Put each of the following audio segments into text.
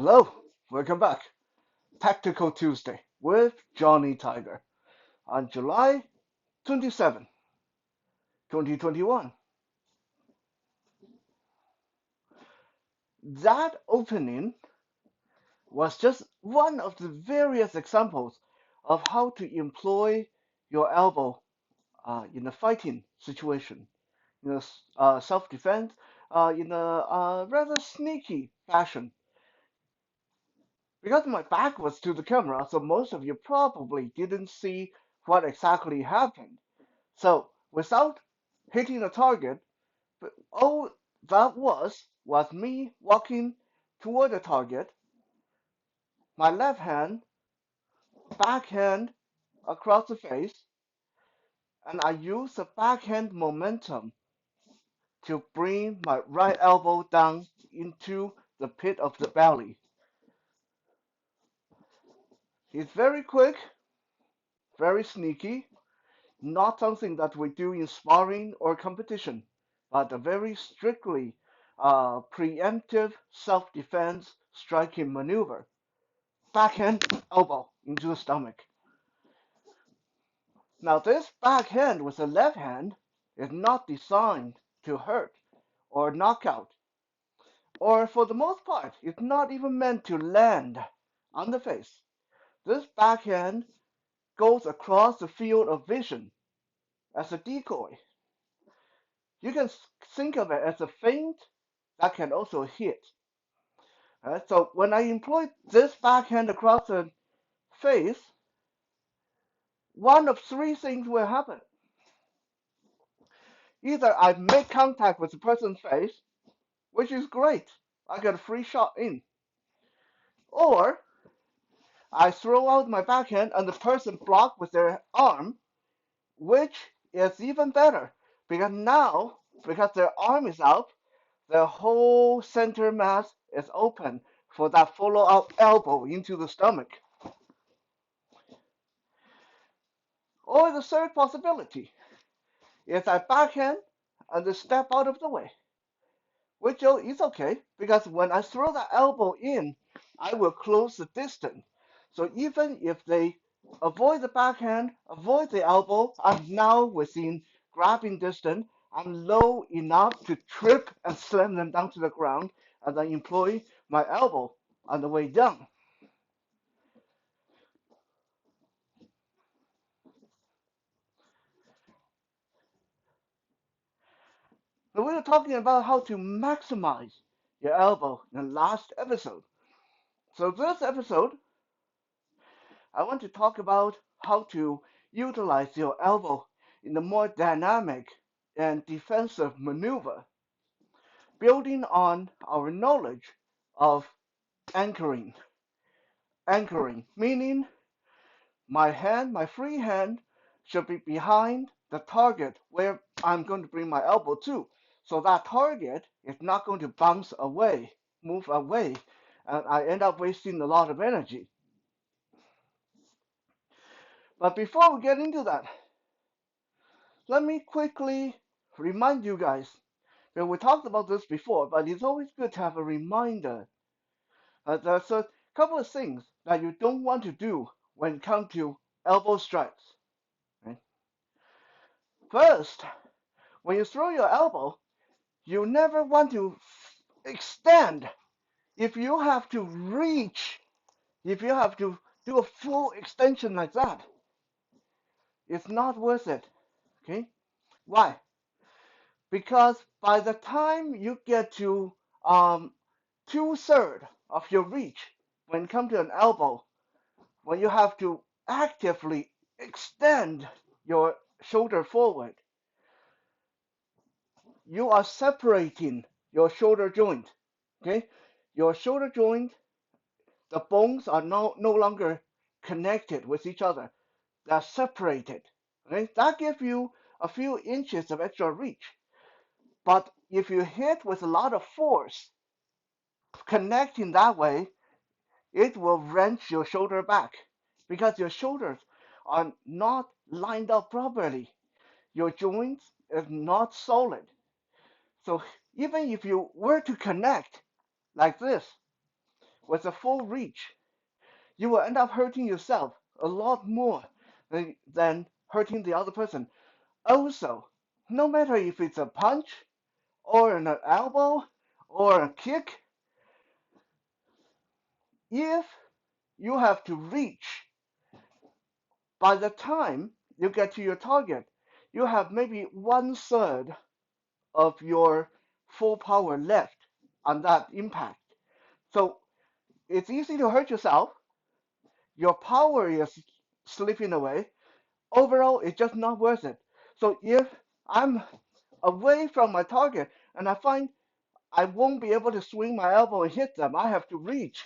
Hello, welcome back. Tactical Tuesday with Johnny Tiger on July 27, 2021. That opening was just one of the various examples of how to employ your elbow in a fighting situation, self-defense, in a rather sneaky fashion. Because my back was to the camera, so most of you probably didn't see what exactly happened. So without hitting the target, but all that was me walking toward the target, my left hand, backhand across the face, and I used the backhand momentum to bring my right elbow down into the pit of the belly. It's very quick, very sneaky, not something that we do in sparring or competition, but a very strictly preemptive self-defense striking maneuver. Backhand elbow into the stomach. Now this backhand with the left hand is not designed to hurt or knock out, or for the most part, it's not even meant to land on the face. This backhand goes across the field of vision as a decoy. You can think of it as a feint that can also hit. So when I employ this backhand across the face, one of three things will happen. Either I make contact with the person's face, which is great, I get a free shot in, or I throw out my backhand and the person block with their arm, which is even better because now, because their arm is out, their whole center mass is open for that follow-up elbow into the stomach. Or the third possibility is I backhand and step out of the way, which is okay because when I throw the elbow in, I will close the distance. So even if they avoid the backhand, avoid the elbow, I'm now within grabbing distance. I'm low enough to trip and slam them down to the ground, and then employ my elbow on the way down. So we were talking about how to maximize your elbow in the last episode. So this episode, I want to talk about how to utilize your elbow in a more dynamic and defensive maneuver, building on our knowledge of anchoring. Anchoring, meaning my free hand, should be behind the target where I'm going to bring my elbow to. So that target is not going to bounce away, move away, and I end up wasting a lot of energy. But before we get into that, let me quickly remind you guys that we talked about this before, but it's always good to have a reminder. There's a couple of things that you don't want to do when it comes to elbow strikes. Right? First, when you throw your elbow, you never want to extend. If you have to reach, if you have to do a full extension like that, it's not worth it. Okay? Why? Because by the time you get to two-thirds of your reach, when it comes to an elbow, when you have to actively extend your shoulder forward, you are separating your shoulder joint. Okay, your shoulder joint, the bones are no longer connected with each other. They're separated. Okay, that gives you a few inches of extra reach. But if you hit with a lot of force, connecting that way, it will wrench your shoulder back because your shoulders are not lined up properly. Your joints is not solid. So even if you were to connect like this, with a full reach, you will end up hurting yourself a lot more than hurting the other person. Also, no matter if it's a punch or an elbow or a kick, if you have to reach, by the time you get to your target, you have maybe 1/3 of your full power left on that impact. So it's easy to hurt yourself. Your power is slipping away. Overall, it's just not worth it. So if I'm away from my target and I find I won't be able to swing my elbow and hit them, I have to reach,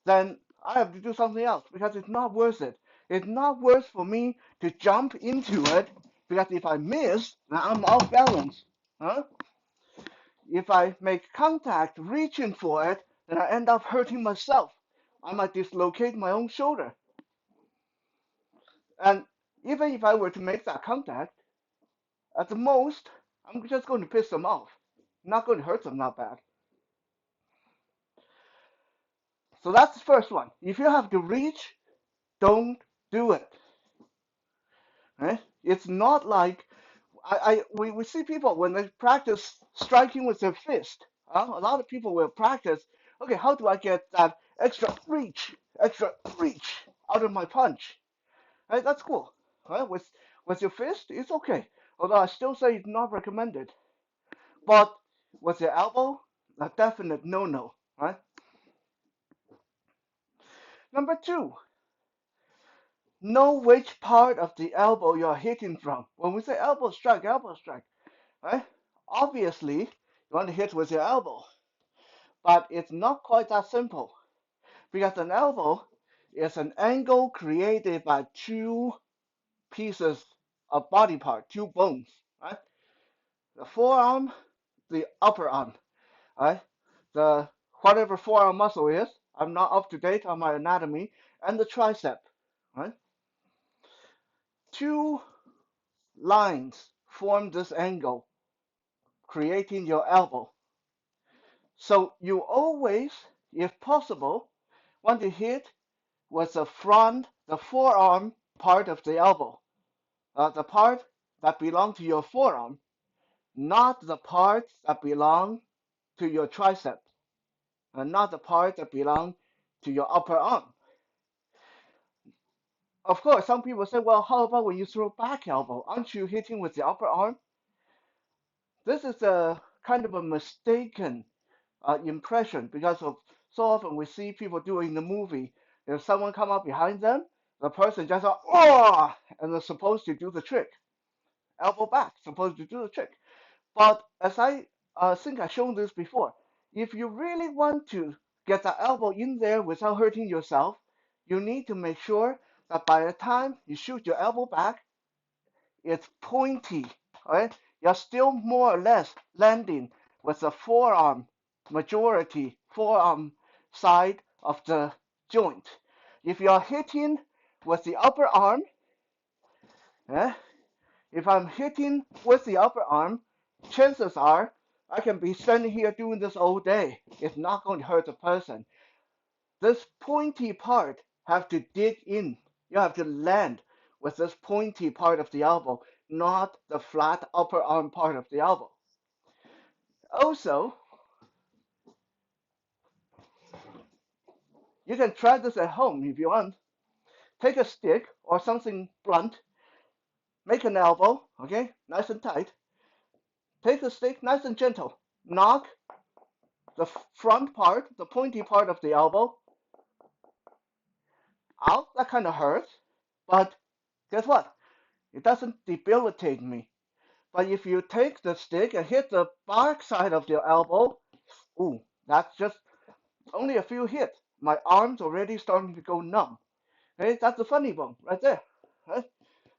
then I have to do something else because it's not worth it. It's not worth for me to jump into it because if I miss, then I'm off balance. Huh? If I make contact reaching for it, then I end up hurting myself. I might dislocate my own shoulder. And even if I were to make that contact, at the most, I'm just going to piss them off. Not going to hurt them that bad. So that's the first one. If you have to reach, don't do it. Right? It's not like we see people when they practice striking with their fist. A lot of people will practice. Okay, how do I get that extra reach out of my punch? Right? That's cool. Right? With your fist, it's okay. Although I still say it's not recommended. But with your elbow, a definite no-no. Right? Number two, know which part of the elbow you're hitting from. When we say elbow strike, right? Obviously, you want to hit with your elbow, but it's not quite that simple because an elbow is an angle created by two pieces of body part, two bones, right? The forearm, the upper arm, right? The whatever forearm muscle is, I'm not up to date on my anatomy, and the tricep, right? Two lines form this angle, creating your elbow. So you always, if possible, want to hit with the forearm part of the elbow, the part that belong to your forearm, not the parts that belong to your tricep, and not the part that belong to your upper arm. Of course, some people say, well, how about when you throw back elbow? Aren't you hitting with the upper arm? This is a kind of a mistaken impression because of so often we see people do it in the movie. If someone come up behind them, the person just oh, and they're supposed to do the trick, elbow back, supposed to do the trick. But as I think I've shown this before, if you really want to get the elbow in there without hurting yourself, you need to make sure that by the time you shoot your elbow back, it's pointy, right? You're still more or less landing with the forearm, majority forearm side of the joint. If you're hitting with the upper arm, eh, if I'm hitting with the upper arm, chances are I can be standing here doing this all day. It's not going to hurt the person. This pointy part have to dig in. You have to land with this pointy part of the elbow, not the flat upper arm part of the elbow. Also, you can try this at home if you want. Take a stick or something blunt, make an elbow, okay, nice and tight. Take the stick, nice and gentle. Knock the front part, the pointy part of the elbow out. That kind of hurts, but guess what? It doesn't debilitate me. But if you take the stick and hit the back side of your elbow, ooh, that's just only a few hits. My arm's already starting to go numb. Okay, that's the funny bone right there. Right?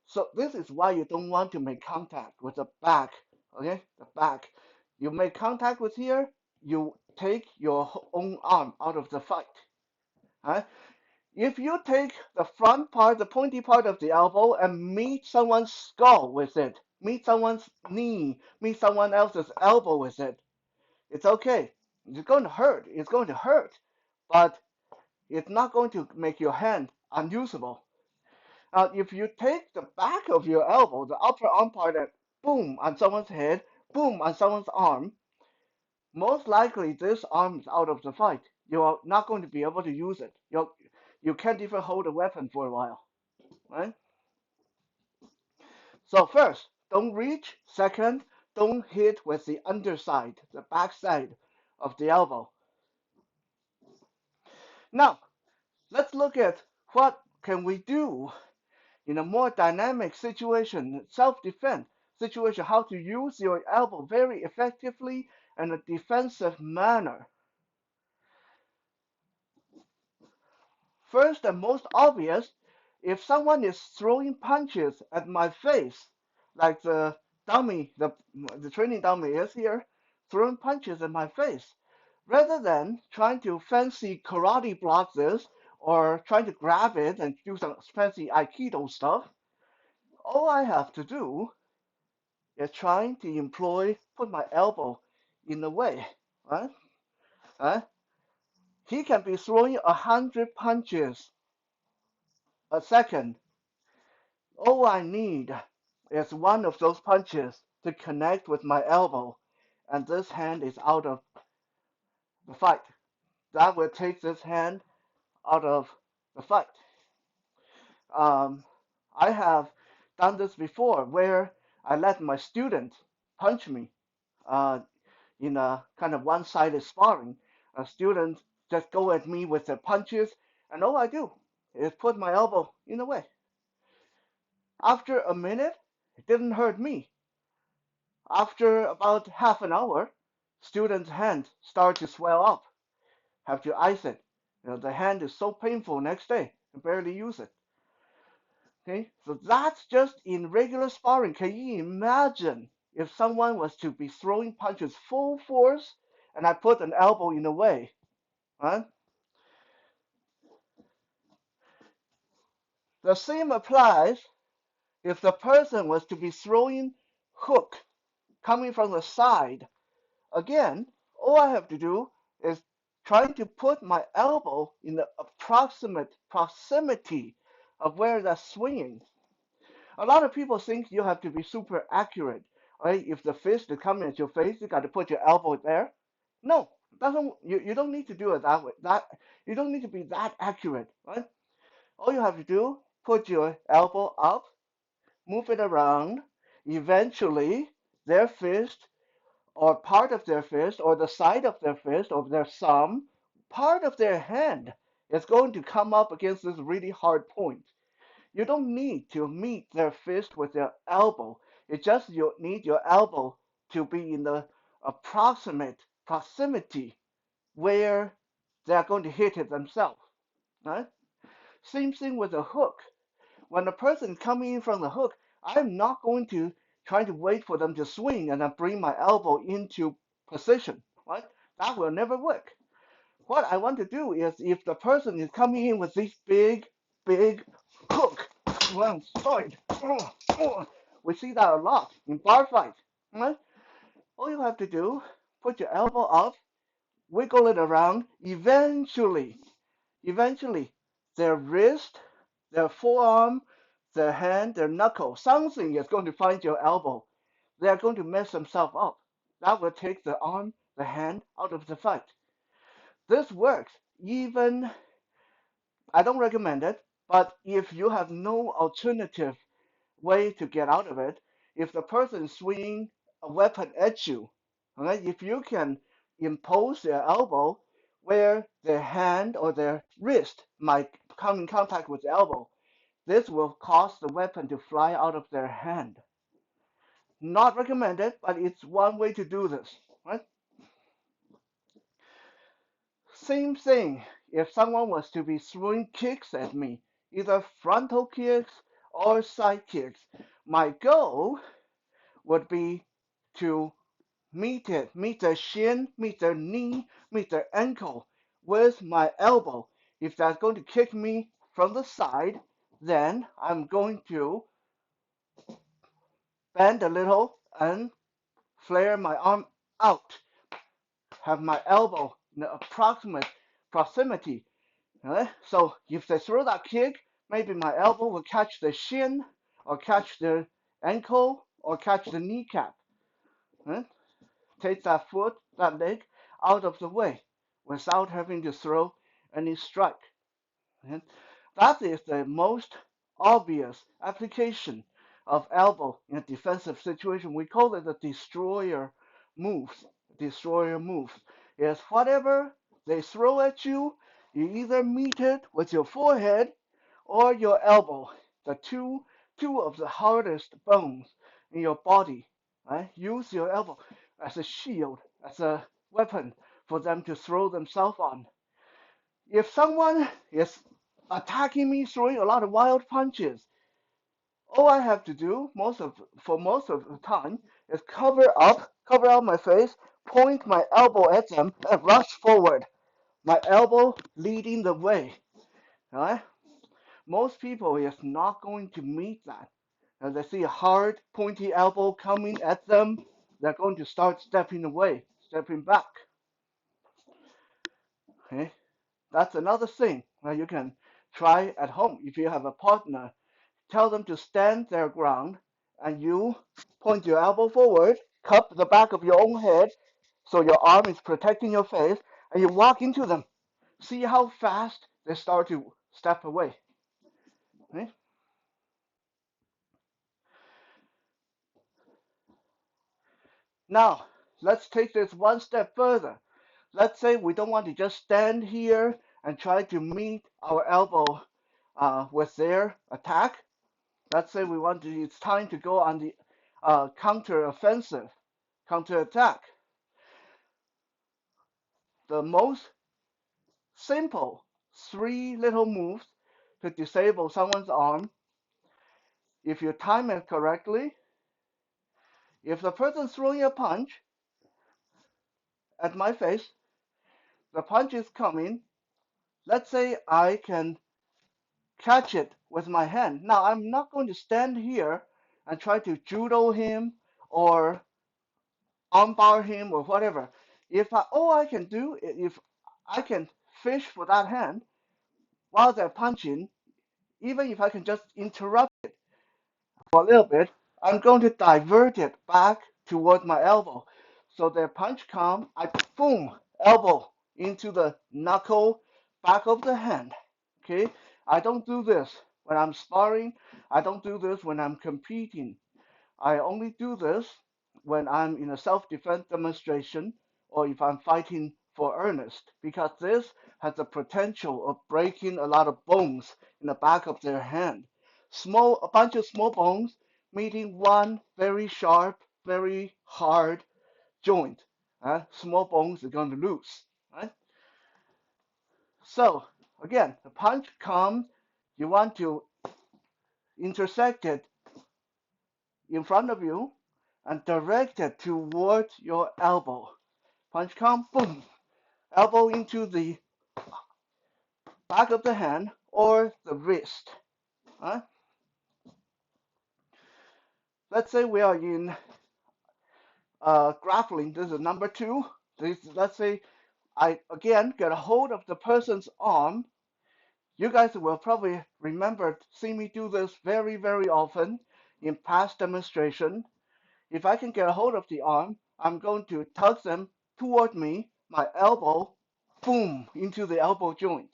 So this is why you don't want to make contact with the back. Okay, the back. You make contact with here, you take your own arm out of the fight. Right? If you take the front part, the pointy part of the elbow, and meet someone's skull with it, meet someone's knee, meet someone else's elbow with it, it's okay. It's going to hurt. It's going to hurt. but it's not going to make your hand unusable. If you take the back of your elbow, the upper arm part, and boom on someone's head, boom on someone's arm, most likely this arm is out of the fight. You are not going to be able to use it. You can't even hold a weapon for a while, right? So first, don't reach. Second, don't hit with the underside, the backside of the elbow. Now, let's look at what can we do in a more dynamic situation, self-defense situation, how to use your elbow very effectively in a defensive manner. First and most obvious, if someone is throwing punches at my face, like the dummy, the training dummy is here, throwing punches at my face, rather than trying to fancy karate block this or trying to grab it and do some fancy aikido stuff, all I have to do is trying to put my elbow in the way, right? Right? He can be throwing 100 punches a second. All I need is one of those punches to connect with my elbow, and this hand is out of the fight. That will take this hand out of the fight. Um, I have done this before where I let my student punch me uh, in a kind of one-sided sparring. A student just go at me with their punches, and all I do is put my elbow in the way. After a minute, it didn't hurt me. After about half an hour, student's hand start to swell up. Have to ice it. The hand is so painful next day, you barely use it. Okay, so that's just in regular sparring. Can you imagine if someone was to be throwing punches full force and I put an elbow in the way? Right? The same applies if the person was to be throwing hook coming from the side. Again, all I have to do is trying to put my elbow in the approximate proximity of where that's swinging. A lot of people think you have to be super accurate, right? If the fist is coming at your face, you got to put your elbow there. No, doesn't you don't need to do it that way. That you don't need to be that accurate, right? All you have to do, put your elbow up, move it around. Eventually, their fist or part of their fist or the side of their fist or their thumb, part of their hand is going to come up against this really hard point. You don't need to meet their fist with their elbow. It just you need your elbow to be in the approximate proximity where they're going to hit it themselves. Right? Same thing with a hook. When a person is coming in from the hook, I'm not going to try to wait for them to swing and then bring my elbow into position. Right? That will never work. What I want to do is if the person is coming in with this big hook, one side, we see that a lot in bar fight. Right? All you have to do, put your elbow up, wiggle it around. Eventually, their wrist, their forearm, their hand, their knuckle, something is going to find your elbow. They are going to mess themselves up. That will take the arm, the hand out of the fight. This works even, I don't recommend it, but if you have no alternative way to get out of it, if the person is swinging a weapon at you, okay, if you can impose their elbow where their hand or their wrist might come in contact with the elbow, this will cause the weapon to fly out of their hand. Not recommended, but it's one way to do this, right? Same thing if someone was to be throwing kicks at me, either frontal kicks or side kicks. My goal would be to meet their shin, meet their knee, meet their ankle with my elbow. If that's going to kick me from the side, then I'm going to bend a little and flare my arm out. Have my elbow in the approximate proximity. So if they throw that kick, maybe my elbow will catch the shin, or catch the ankle, or catch the kneecap. Take that foot, that leg out of the way without having to throw any strike. And that is the most obvious application of elbow in a defensive situation. We call it the destroyer moves. Destroyer moves is whatever they throw at you, you either meet it with your forehead or your elbow. The two of the hardest bones in your body. Right? Use your elbow as a shield, as a weapon for them to throw themselves on. If someone is attacking me, throwing a lot of wild punches, all I have to do for most of the time is cover up my face, point my elbow at them, and rush forward. My elbow leading the way. Right? Most people is not going to meet that. As they see a hard, pointy elbow coming at them, they're going to start stepping away, stepping back. Okay? That's another thing that you can try at home. If you have a partner, tell them to stand their ground, and you point your elbow forward, cup the back of your own head so your arm is protecting your face, and you walk into them. See how fast they start to step away. Okay? Now, let's take this one step further. Let's say we don't want to just stand here and try to meet our elbow with their attack. Let's say it's time to go on the counter-offensive, counter-attack. The most simple 3 little moves to disable someone's arm, if you time it correctly, if the person's throwing a punch at my face, the punch is coming, let's say I can catch it with my hand. Now, I'm not going to stand here and try to judo him or armbar him or whatever. All I can do, if I can fish for that hand while they're punching, even if I can just interrupt it for a little bit, I'm going to divert it back toward my elbow. So their punch comes, I boom, elbow into the knuckle, back of the hand. Okay, I don't do this when I'm sparring. I don't do this when I'm competing. I only do this when I'm in a self-defense demonstration or if I'm fighting for earnest, because this has the potential of breaking a lot of bones in the back of their hand. A bunch of small bones meeting one very sharp, very hard joint. Small bones are going to lose. Right? So again, the punch comes, you want to intersect it in front of you and direct it toward your elbow. Punch comes, boom, elbow into the back of the hand or the wrist. Right? Let's say we are in grappling. This is number 2. Let's say I again get a hold of the person's arm. You guys will probably remember seeing me do this very, very often in past demonstration. If I can get a hold of the arm, I'm going to tug them toward me, my elbow, boom, into the elbow joint.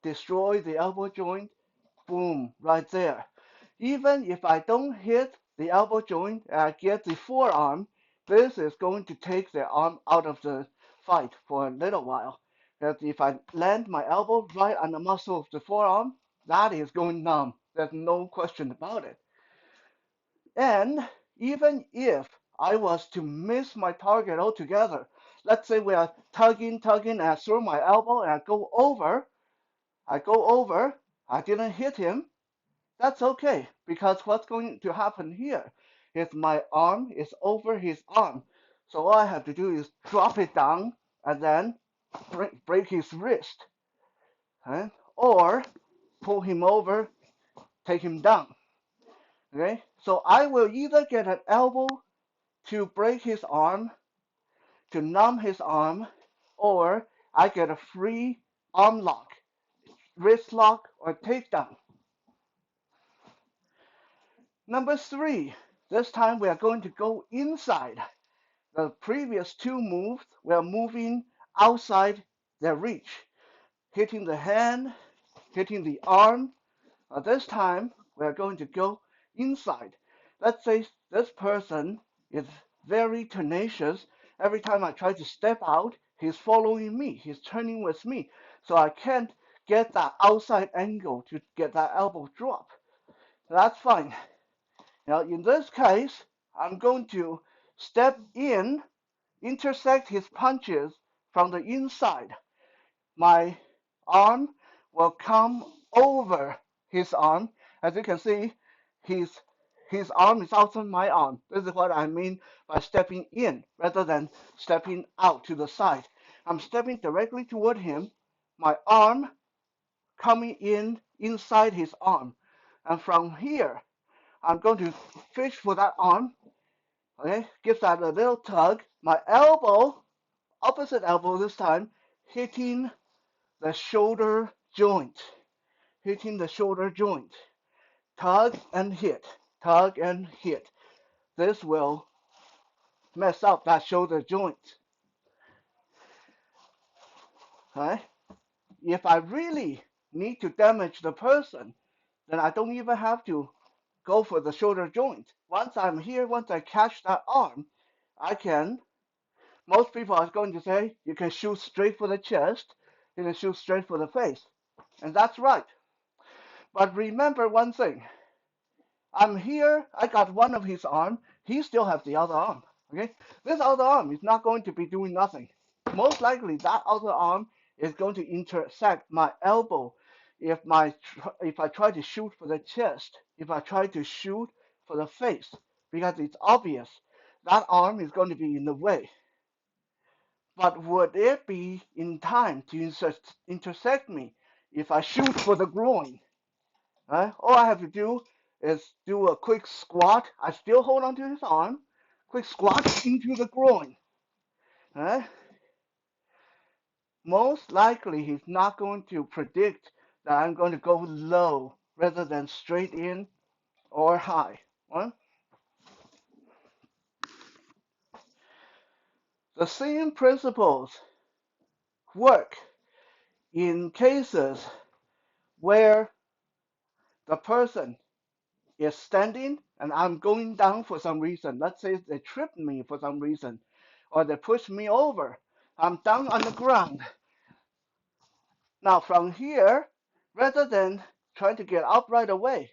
Destroy the elbow joint, boom, right there. Even if I don't hit the elbow joint and I get the forearm, this is going to take the arm out of the fight for a little while. Because if I land my elbow right on the muscle of the forearm, that is going numb. There's no question about it. And even if I was to miss my target altogether, let's say we are tugging, and I throw my elbow and I go over, I didn't hit him, that's okay, because what's going to happen here is my arm is over his arm. So all I have to do is drop it down and then break his wrist. Okay? Or pull him over, take him down. Okay? So I will either get an elbow to break his arm, to numb his arm, or I get a free arm lock, wrist lock, or takedown. Number 3, this time we are going to go inside. The previous 2 moves, we are moving outside their reach, hitting the hand, hitting the arm. This time, we are going to go inside. Let's say this person is very tenacious. Every time I try to step out, he's following me. He's turning with me. So I can't get that outside angle to get that elbow drop. That's fine. Now, in this case, I'm going to step in, intersect his punches from the inside. My arm will come over his arm. As you can see, his arm is outside my arm. This is what I mean by stepping in rather than stepping out to the side. I'm stepping directly toward him, my arm coming in inside his arm. And from here, I'm going to fish for that arm. Okay, give that a little tug. My elbow, opposite elbow this time, hitting the shoulder joint, hitting the shoulder joint. Tug and hit, tug and hit. This will mess up that shoulder joint. Right? If I really need to damage the person, then I don't even have to go for the shoulder joint. Once I'm here, once I catch that arm, I can, most people are going to say, you can shoot straight for the chest, you can shoot straight for the face. And that's right. But remember one thing. I'm here, I got one of his arm, he still has the other arm. Okay? This other arm is not going to be doing nothing. Most likely that other arm is going to intersect my elbow if I try to shoot for the chest, if I try to shoot for the face, because it's obvious that arm is going to be in the way. But would it be in time to intersect me if I shoot for the groin? Right? All I have to do is do a quick squat. I still hold on to his arm. Quick squat into the groin. Right? Most likely he's not going to predict that I'm going to go low rather than straight in or high. Right? The same principles work in cases where the person is standing and I'm going down for some reason. Let's say they tripped me for some reason or they pushed me over. I'm down on the ground. Now from here, rather than trying to get up right away,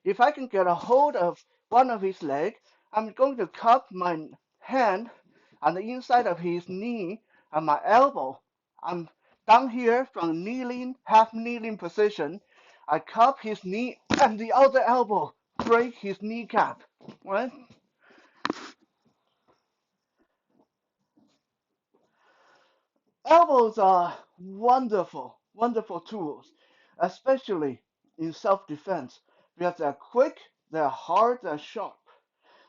if I can get a hold of one of his legs, I'm going to cup my hand on the inside of his knee and my elbow. I'm down here from kneeling, half kneeling position. I cup his knee and the other elbow break his kneecap. Right? Elbows are wonderful, wonderful tools, especially in self-defense because they're quick, they're hard, they're sharp.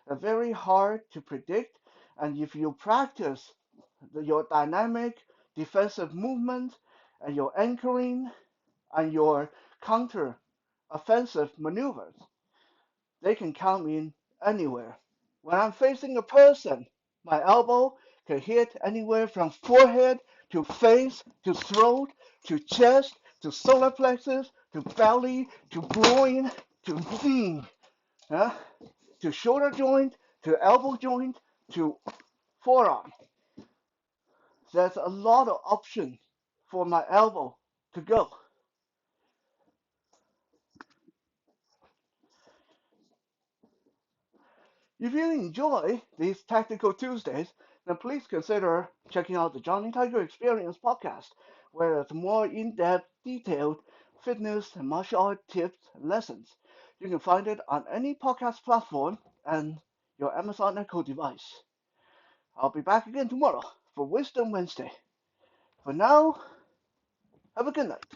They're very hard to predict, and if you practice your dynamic defensive movement and your anchoring and your counter offensive maneuvers, they can come in anywhere. When I'm facing a person, my elbow can hit anywhere from forehead to face to throat to chest to solar plexus to belly to groin to knee, uh, to shoulder joint to elbow joint to forearm. There's a lot of options for my elbow to go. If you enjoy these Tactical Tuesdays, then please consider checking out the Johnny Tiger Experience podcast, where it's more in-depth, detailed fitness and martial art tips and lessons. You can find it on any podcast platform and your Amazon Echo device. I'll be back again tomorrow for Wisdom Wednesday. For now, have a good night.